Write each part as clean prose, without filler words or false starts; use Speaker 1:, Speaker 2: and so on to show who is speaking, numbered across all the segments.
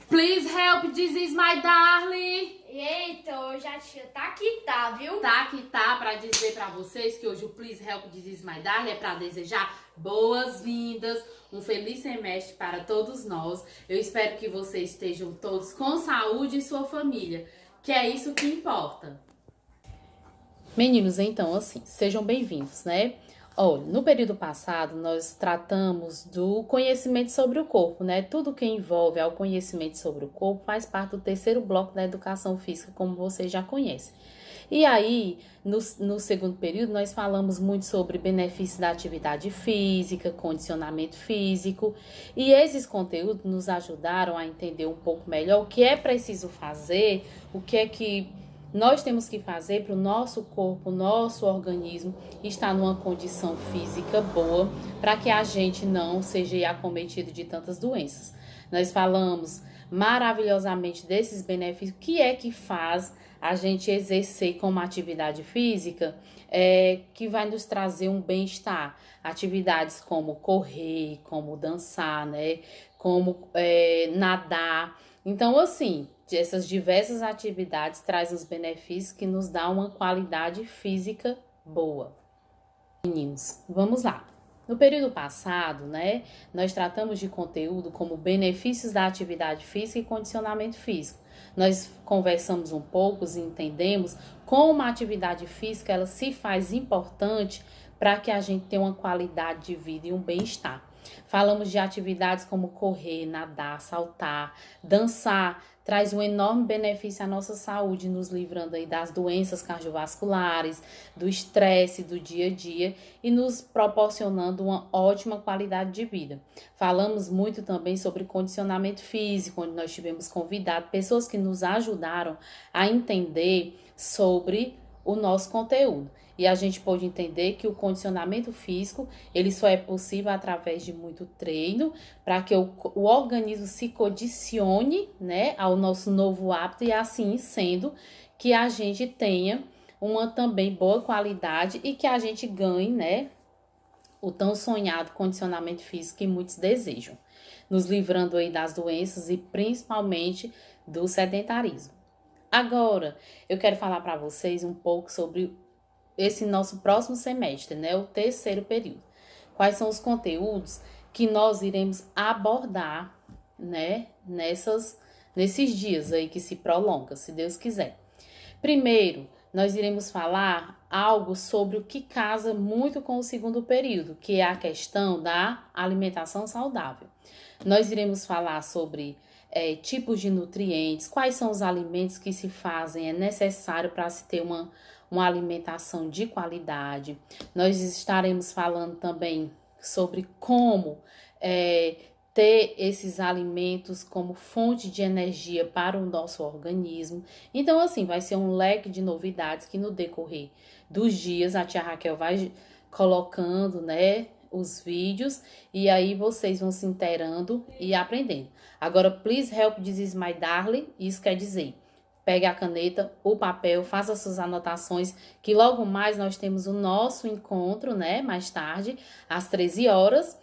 Speaker 1: Please help, this is my darling.
Speaker 2: Eita, hoje a tia tá que tá, viu?
Speaker 1: Tá que tá pra dizer pra vocês que hoje o Please help, this is my darling é pra desejar boas-vindas, um feliz semestre para todos nós. Eu espero que vocês estejam todos com saúde e sua família, que é isso que importa. Meninos, então assim, sejam bem-vindos, né? Olha, no período passado nós tratamos do conhecimento sobre o corpo, né? Tudo que envolve ao conhecimento sobre o corpo faz parte do terceiro bloco da educação física, como vocês já conhecem. E aí, no segundo período, nós falamos muito sobre benefícios da atividade física, condicionamento físico, e esses conteúdos nos ajudaram a entender um pouco melhor o que é preciso fazer, o que é que nós temos que fazer para o nosso corpo, o nosso organismo estar numa condição física boa, para que a gente não seja acometido de tantas doenças. Nós falamos maravilhosamente desses benefícios, o que é que faz a gente exercer como atividade física, que vai nos trazer um bem-estar. Atividades como correr, como dançar, né? Como nadar. Então, assim, essas diversas atividades trazem os benefícios que nos dão uma qualidade física boa. Meninos, vamos lá. No período passado, né, nós tratamos de conteúdo como benefícios da atividade física e condicionamento físico. Nós conversamos um pouco e entendemos como a atividade física ela se faz importante para que a gente tenha uma qualidade de vida e um bem-estar. Falamos de atividades como correr, nadar, saltar, dançar, traz um enorme benefício à nossa saúde, nos livrando aí das doenças cardiovasculares, do estresse do dia a dia e nos proporcionando uma ótima qualidade de vida. Falamos muito também sobre condicionamento físico, onde nós tivemos convidado pessoas que nos ajudaram a entender sobre o nosso conteúdo. E a gente pôde entender que o condicionamento físico, ele só é possível através de muito treino, para que o organismo se condicione, né, ao nosso novo hábito e assim sendo que a gente tenha uma também boa qualidade e que a gente ganhe, né, o tão sonhado condicionamento físico que muitos desejam, nos livrando aí das doenças e principalmente do sedentarismo. Agora, eu quero falar para vocês um pouco sobre esse nosso próximo semestre, né? O terceiro período. Quais são os conteúdos que nós iremos abordar, né? Nesses dias aí que se prolonga, se Deus quiser. Primeiro, nós iremos falar algo sobre o que casa muito com o segundo período, que é a questão da alimentação saudável. Nós iremos falar sobre tipos de nutrientes, quais são os alimentos que se fazem, é necessário para se ter uma alimentação de qualidade. Nós estaremos falando também sobre como ter esses alimentos como fonte de energia para o nosso organismo. Então, assim, vai ser um leque de novidades que no decorrer dos dias a tia Raquel vai colocando, né, os vídeos e aí vocês vão se inteirando e aprendendo. Agora, please help, this is my darling, isso quer dizer, pegue a caneta, o papel, faça suas anotações, que logo mais nós temos o nosso encontro, né, mais tarde, às 13 horas.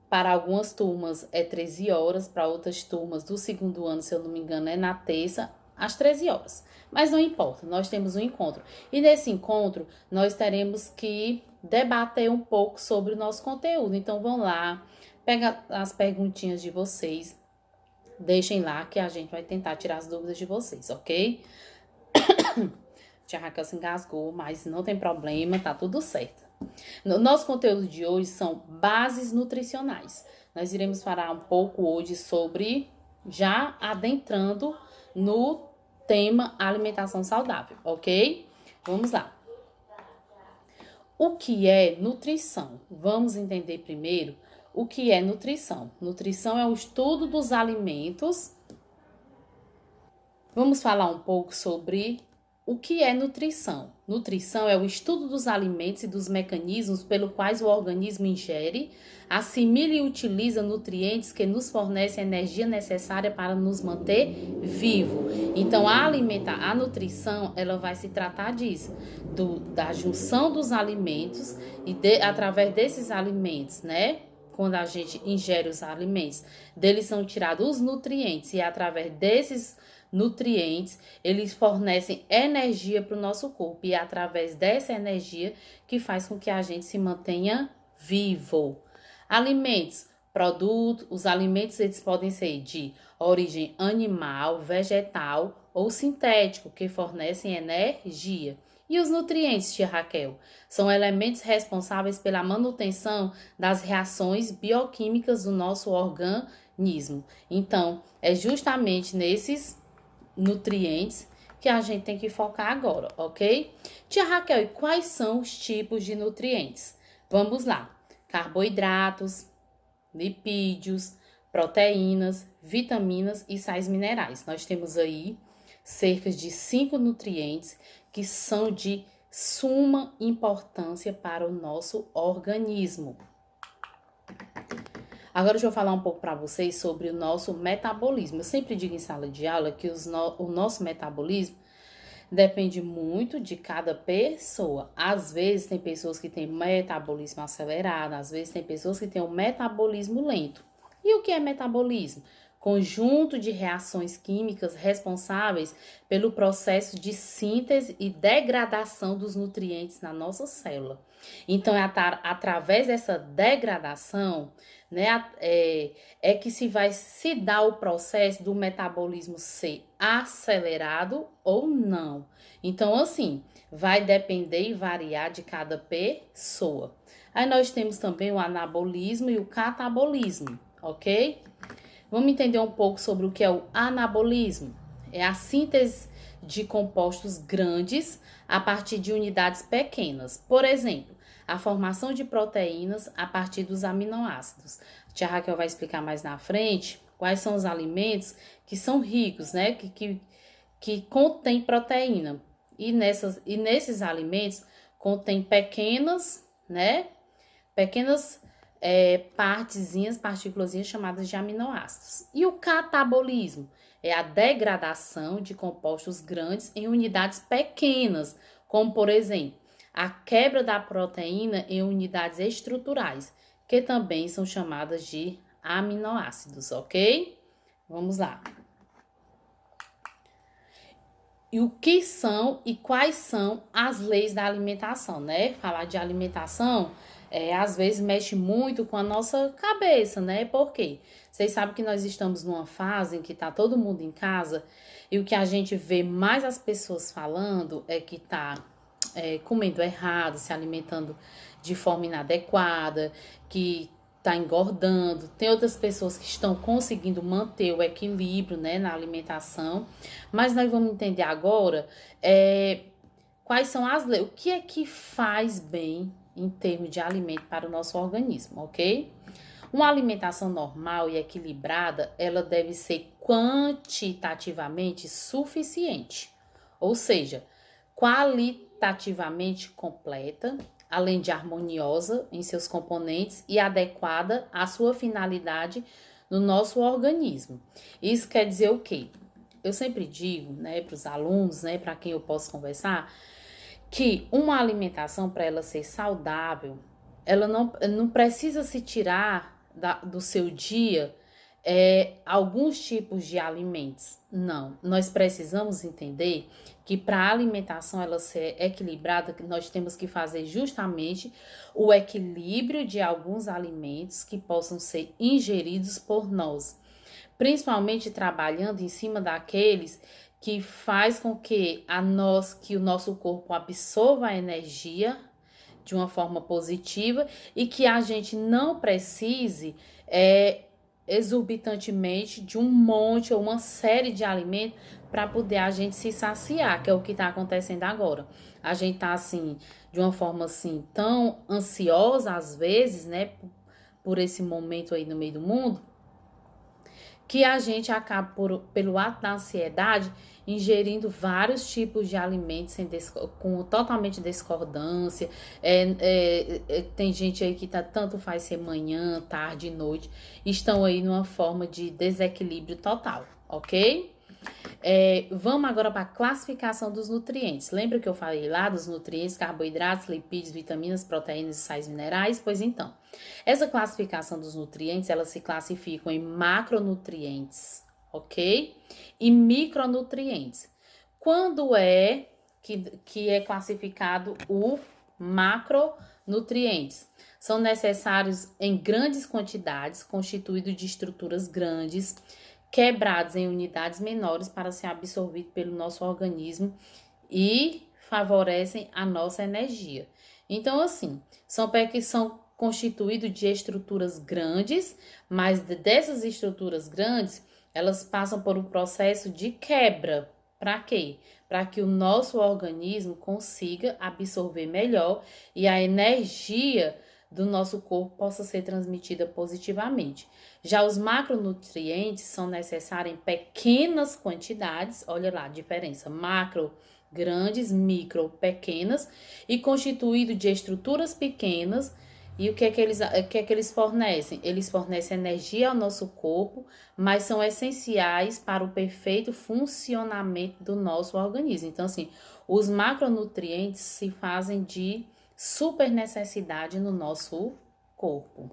Speaker 1: Para algumas turmas é 13 horas, para outras turmas do segundo ano, se eu não me engano, é na terça, às 13 horas. Mas não importa, nós temos um encontro. E nesse encontro, nós teremos que debater um pouco sobre o nosso conteúdo. Então, vão lá, pega as perguntinhas de vocês, deixem lá que a gente vai tentar tirar as dúvidas de vocês, ok? Tia Raquel se engasgou, mas não tem problema, tá tudo certo. No nosso conteúdo de hoje são bases nutricionais. Nós iremos falar um pouco hoje sobre, já adentrando no tema alimentação saudável, ok? Vamos lá. O que é nutrição? Vamos entender primeiro o que é nutrição. Nutrição é o estudo dos alimentos. Vamos falar um pouco sobre o que é nutrição. Nutrição é o estudo dos alimentos e dos mecanismos pelo quais o organismo ingere, assimila e utiliza nutrientes que nos fornecem a energia necessária para nos manter vivo. Então, a nutrição, ela vai se tratar disso, da junção dos alimentos e através desses alimentos, né? quando a gente ingere os alimentos, deles são tirados os nutrientes e através desses nutrientes, eles fornecem energia para o nosso corpo e é através dessa energia que faz com que a gente se mantenha vivo. Alimentos, produtos, os alimentos eles podem ser de origem animal, vegetal ou sintético, que fornecem energia. E os nutrientes, tia Raquel, são elementos responsáveis pela manutenção das reações bioquímicas do nosso organismo. Então, é justamente nesses nutrientes que a gente tem que focar agora, ok? Tia Raquel, e quais são os tipos de nutrientes? Vamos lá. Carboidratos, lipídios, proteínas, vitaminas e sais minerais. Nós temos aí cerca de 5 nutrientes que são de suma importância para o nosso organismo. Agora deixa eu falar um pouco para vocês sobre o nosso metabolismo. Eu sempre digo em sala de aula que o nosso metabolismo depende muito de cada pessoa. Às vezes tem pessoas que têm metabolismo acelerado, às vezes tem pessoas que têm um metabolismo lento. E o que é metabolismo? Conjunto de reações químicas responsáveis pelo processo de síntese e degradação dos nutrientes na nossa célula. Então, através dessa degradação, né, que se vai se dar o processo do metabolismo ser acelerado ou não. Então, assim, vai depender e variar de cada pessoa. Aí nós temos também o anabolismo e o catabolismo, ok? Vamos entender um pouco sobre o que é o anabolismo. É a síntese de compostos grandes a partir de unidades pequenas. Por exemplo, a formação de proteínas a partir dos aminoácidos. A tia Raquel vai explicar mais na frente quais são os alimentos que são ricos, né? Que contém proteína. E nesses alimentos contém pequenas, né? Pequenas partículas chamadas de aminoácidos. E o catabolismo é a degradação de compostos grandes em unidades pequenas, como por exemplo, a quebra da proteína em unidades estruturais, que também são chamadas de aminoácidos, ok? Vamos lá. E o que são e quais são as leis da alimentação, né? Falar de alimentação às vezes mexe muito com a nossa cabeça, né? Por quê? Vocês sabem que nós estamos numa fase em que tá todo mundo em casa e o que a gente vê mais as pessoas falando é que tá comendo errado, se alimentando de forma inadequada, que tá engordando. Tem outras pessoas que estão conseguindo manter o equilíbrio, né, na alimentação. Mas nós vamos entender agora quais são as leis, o que é que faz bem em termos de alimento para o nosso organismo, ok? Uma alimentação normal e equilibrada, ela deve ser quantitativamente suficiente, ou seja, qualitativamente completa, além de harmoniosa em seus componentes e adequada à sua finalidade no nosso organismo. Isso quer dizer o quê? Eu sempre digo, né, para os alunos, né, para quem eu posso conversar, que uma alimentação, para ela ser saudável, ela não precisa se tirar do seu dia alguns tipos de alimentos. Não, nós precisamos entender que para a alimentação ela ser equilibrada, nós temos que fazer justamente o equilíbrio de alguns alimentos que possam ser ingeridos por nós, principalmente trabalhando em cima daqueles que faz com que o nosso corpo absorva a energia de uma forma positiva e que a gente não precise exorbitantemente de um monte ou uma série de alimentos para poder a gente se saciar, que é o que está acontecendo agora. A gente tá assim, de uma forma assim, tão ansiosa às vezes, né, por esse momento aí no meio do mundo, que a gente acaba, pelo ato da ansiedade, ingerindo vários tipos de alimentos com totalmente discordância. Tem gente aí que tanto faz ser manhã, tarde e noite, estão aí numa forma de desequilíbrio total, ok? Vamos agora para a classificação dos nutrientes. Lembra que eu falei lá dos nutrientes, carboidratos, lipídios, vitaminas, proteínas e sais minerais? Pois então, essa classificação dos nutrientes, elas se classificam em macronutrientes, ok? E micronutrientes. Quando é que é classificado o macronutrientes? São necessários em grandes quantidades, constituídos de estruturas grandes, quebrados em unidades menores para ser absorvido pelo nosso organismo e favorecem a nossa energia. Então, assim, são constituídos de estruturas grandes, mas dessas estruturas grandes, elas passam por um processo de quebra. Para quê? Para que o nosso organismo consiga absorver melhor e a energia do nosso corpo possa ser transmitida positivamente. Já os macronutrientes são necessários em pequenas quantidades, olha lá a diferença, macro, grandes, micro, pequenas, e constituído de estruturas pequenas. E o que é que eles fornecem? Eles fornecem energia ao nosso corpo, mas são essenciais para o perfeito funcionamento do nosso organismo. Então, assim, os macronutrientes se fazem de super necessidade no nosso corpo.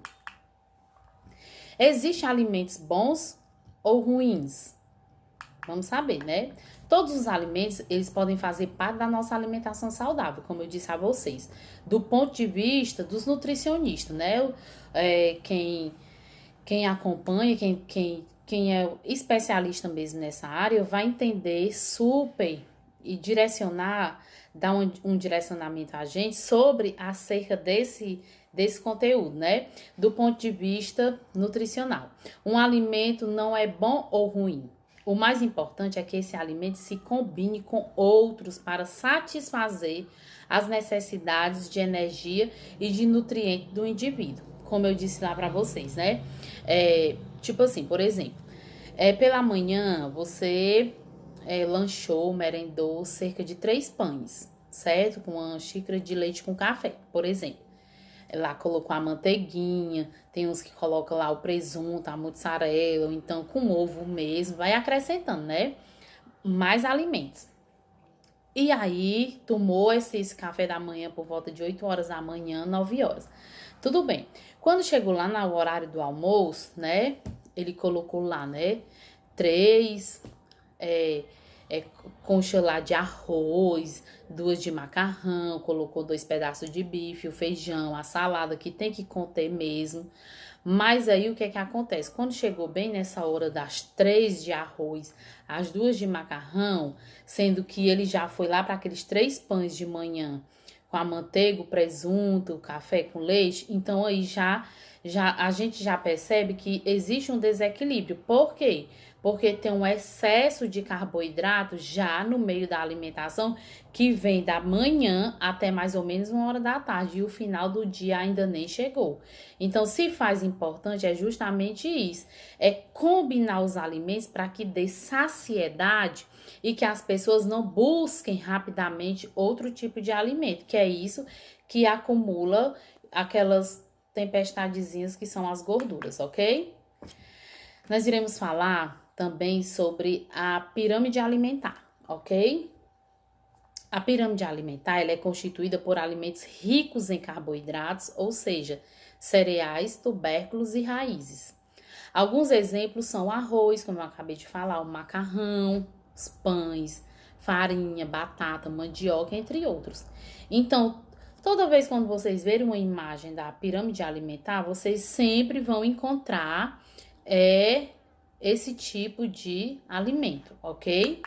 Speaker 1: Existem alimentos bons ou ruins? Vamos saber, né? Todos os alimentos, eles podem fazer parte da nossa alimentação saudável, como eu disse a vocês. Do ponto de vista dos nutricionistas, né? Quem acompanha, quem é especialista mesmo nessa área, vai entender super e direcionar, dar um direcionamento a gente sobre acerca desse conteúdo, né? Do ponto de vista nutricional. Um alimento não é bom ou ruim. O mais importante é que esse alimento se combine com outros para satisfazer as necessidades de energia e de nutrientes do indivíduo. Como eu disse lá para vocês, né? Tipo assim, por exemplo, pela manhã você lanchou, merendou cerca de 3 pães, certo? Com uma xícara de leite com café, por exemplo. Lá colocou a manteiguinha, tem uns que colocam lá o presunto, a mussarela, ou então com ovo mesmo, vai acrescentando, né? Mais alimentos. E aí, tomou esse café da manhã por volta de 8 horas da manhã, 9 horas. Tudo bem. Quando chegou lá no horário do almoço, né? Ele colocou lá, né? 3 concha lá de arroz, 2 de macarrão, colocou 2 pedaços de bife, o feijão, a salada, que tem que conter mesmo. Mas aí o que é que acontece? Quando chegou bem nessa hora das 3 de arroz, as 2 de macarrão, sendo que ele já foi lá para aqueles 3 pães de manhã, com a manteiga, o presunto, o café com leite, então aí a gente já percebe que existe um desequilíbrio. Por quê? Porque tem um excesso de carboidrato já no meio da alimentação que vem da manhã até mais ou menos 1 hora da tarde e o final do dia ainda nem chegou. Então, se faz importante é justamente isso, é combinar os alimentos para que dê saciedade e que as pessoas não busquem rapidamente outro tipo de alimento, que é isso que acumula aquelas tempestadezinhas que são as gorduras, ok? Nós iremos falar também sobre a pirâmide alimentar, ok? A pirâmide alimentar ela é constituída por alimentos ricos em carboidratos, ou seja, cereais, tubérculos e raízes. Alguns exemplos são o arroz, como eu acabei de falar, o macarrão, os pães, farinha, batata, mandioca, entre outros. Então, toda vez quando vocês verem uma imagem da pirâmide alimentar, vocês sempre vão encontrar esse tipo de alimento, ok?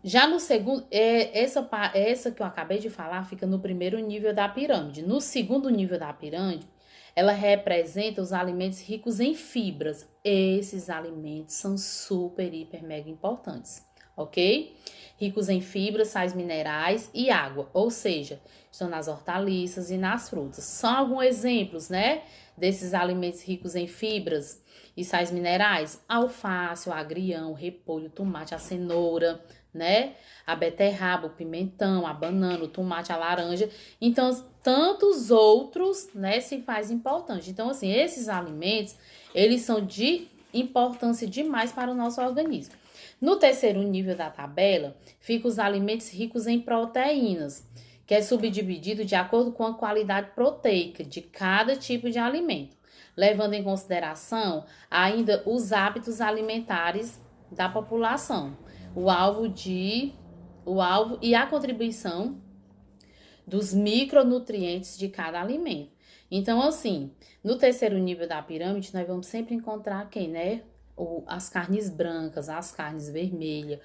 Speaker 1: Já no segundo, essa que eu acabei de falar fica no primeiro nível da pirâmide. No segundo nível da pirâmide, ela representa os alimentos ricos em fibras. Esses alimentos são super, hiper, mega importantes, ok? Ricos em fibras, sais minerais e água, ou seja, estão nas hortaliças e nas frutas. São alguns exemplos, né, desses alimentos ricos em fibras e sais minerais: alface, o agrião, o repolho, o tomate, a cenoura, né? A beterraba, o pimentão, a banana, o tomate, a laranja. Então, tantos outros, né, se faz importante. Então, assim, esses alimentos, eles são de importância demais para o nosso organismo. No terceiro nível da tabela, ficam os alimentos ricos em proteínas, que é subdividido de acordo com a qualidade proteica de cada tipo de alimento, levando em consideração ainda os hábitos alimentares da população, o alvo e a contribuição dos micronutrientes de cada alimento. Então, assim, no terceiro nível da pirâmide, nós vamos sempre encontrar quem, né? As carnes brancas, as carnes vermelhas,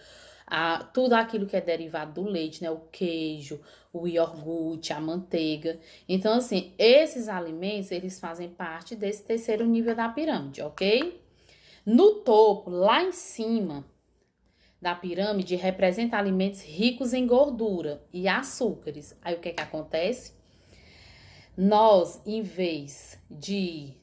Speaker 1: tudo aquilo que é derivado do leite, né? O queijo, o iogurte, a manteiga. Então, assim, esses alimentos, eles fazem parte desse terceiro nível da pirâmide, ok? No topo, lá em cima da pirâmide, representa alimentos ricos em gordura e açúcares. Aí, o que acontece? Nós, em vez de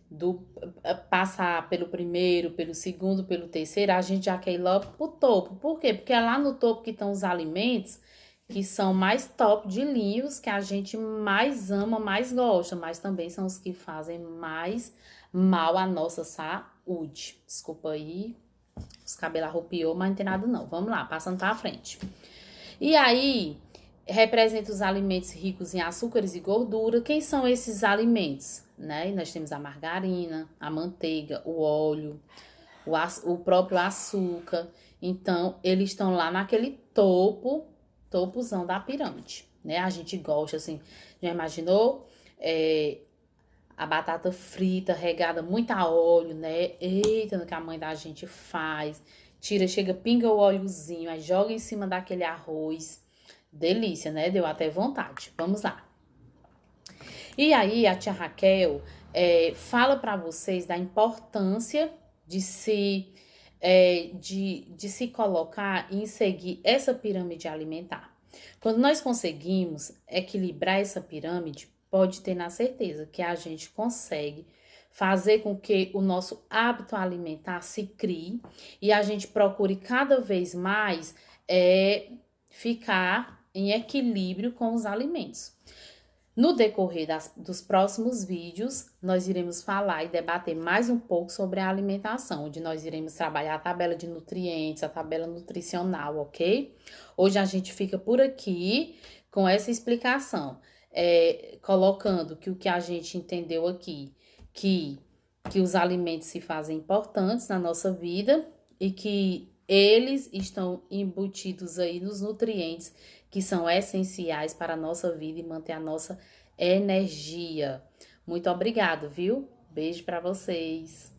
Speaker 1: passar pelo primeiro, pelo segundo, pelo terceiro, a gente já quer ir logo pro topo. Por quê? Porque é lá no topo que estão os alimentos que são mais top de linha, os que a gente mais ama, mais gosta, mas também são os que fazem mais mal à nossa saúde. Desculpa aí, os cabelos arrupiou, mas não tem nada não. Vamos lá, passando pra frente. E aí, representa os alimentos ricos em açúcares e gordura. Quem são esses alimentos? Né? Nós temos a margarina, a manteiga, o óleo, o próprio açúcar. Então, eles estão lá naquele topozão da pirâmide, né? A gente gosta, assim, já imaginou? A batata frita, regada muito a óleo, né? Eita, no que a mãe da gente faz. Tira, chega, pinga o óleozinho, aí joga em cima daquele arroz. Delícia, né? Deu até vontade. Vamos lá. E aí, a tia Raquel fala para vocês da importância de se colocar e seguir essa pirâmide alimentar. Quando nós conseguimos equilibrar essa pirâmide, pode ter na certeza que a gente consegue fazer com que o nosso hábito alimentar se crie e a gente procure cada vez mais ficar em equilíbrio com os alimentos. No decorrer dos próximos vídeos, nós iremos falar e debater mais um pouco sobre a alimentação, onde nós iremos trabalhar a tabela de nutrientes, a tabela nutricional, ok? Hoje a gente fica por aqui com essa explicação, colocando que o que a gente entendeu aqui, que os alimentos se fazem importantes na nossa vida e que eles estão embutidos aí nos nutrientes que são essenciais para a nossa vida e manter a nossa energia. Muito obrigado, viu? Beijo para vocês.